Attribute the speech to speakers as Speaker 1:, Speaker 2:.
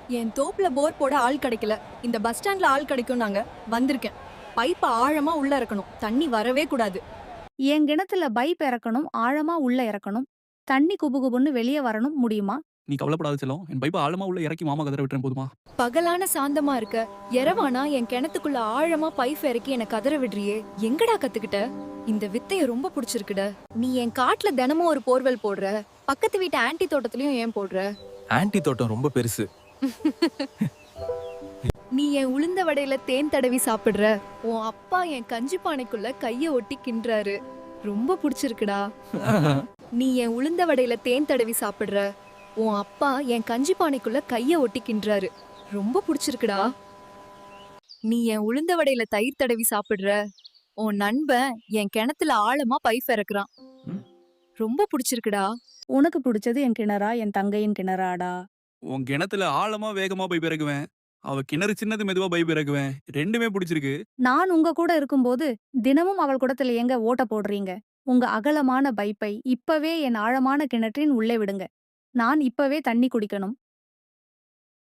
Speaker 1: என் தோப்புல போர் போட ஆள் கிடைக்கல. இந்த பஸ் ஸ்டாண்ட்ல ஆள் கிடைக்கும் நாங்க வந்திருக்கேன். பைப்ப ஆழமா உள்ள இறக்கணும். தண்ணி வரவே கூடாது.
Speaker 2: என் கிணத்துல பைப் இறக்கணும், ஆழமா உள்ள இறக்கணும். தண்ணி குபுகுபுன்னு வெளியே வரணும், முடியுமா?
Speaker 3: நீ கவலைப்படாத செல்லம். என் பைப்ப ஆழமா உள்ள இறக்கி மாமா கதற விட்டுறேன் போதுமா?
Speaker 1: பகலான சாந்தமா இருக்க எரவானா என் கிணத்துக்குள்ள ஆழமா பைப் இறக்கி என்ன கதற விடுறியே. எங்கடா கத்துக்கிட்ட? இந்த வித்தைய ரொம்ப பிடிச்சிருக்குட. நீ என் காட்டுல தினமும் ஒரு போர்வெல் போடுற. பக்கத்து வீட்டு ஆன்ட்டி தோட்டத்திலயும் ஏன் போடுற?
Speaker 4: ஆன்ட்டி தோட்டம் ரொம்ப பெருசு.
Speaker 1: நீ என் உளுந்த வடையில தேன் தடவி சாப்பிடுற. உன் அப்பா என் கஞ்சி பானைக்குள்ள கைய ஒட்டி கின்றாரு. ரொம்ப பிடிச்சிருக்குடா. நீ என் உளுந்த வடையில தேன் தடவி சாப்பிடுற. உன் அப்பா என் கஞ்சி பானைக்குள்ள கைய ஒட்டி கின்றாரு. ரொம்ப பிடிச்சிருக்குடா. நீ என் உளுந்த வடையில தயிர் தடவி சாப்பிடுற. உன் நண்பன் என் கிணத்துல ஆழமா பைப் இறக்குறான்.
Speaker 3: ம்.
Speaker 1: ரொம்ப பிடிச்சிருக்குடா.
Speaker 2: உனக்கு பிடிச்சது என் கிணறா, என் தங்கையின் கிணறாடா?
Speaker 3: உன் கிணத்துல ஆழமா வேகமா பைப் இறக்குவேன். அவ கிணறு சின்னது மெதுவா பைப் இறக்குவேன். ரெண்டுமே பிடிச்சிருக்கு.
Speaker 2: நான் உங்க கூட இருக்கும்போது தினமும் அவள் குடத்துல எங்க ஓட்ட போடுறீங்க? உங்க அகலமான பைப்பை இப்பவே என் ஆழமான கிணற்றின் உள்ளே விடுங்க. நான் இப்பவே தண்ணி குடிக்கணும்.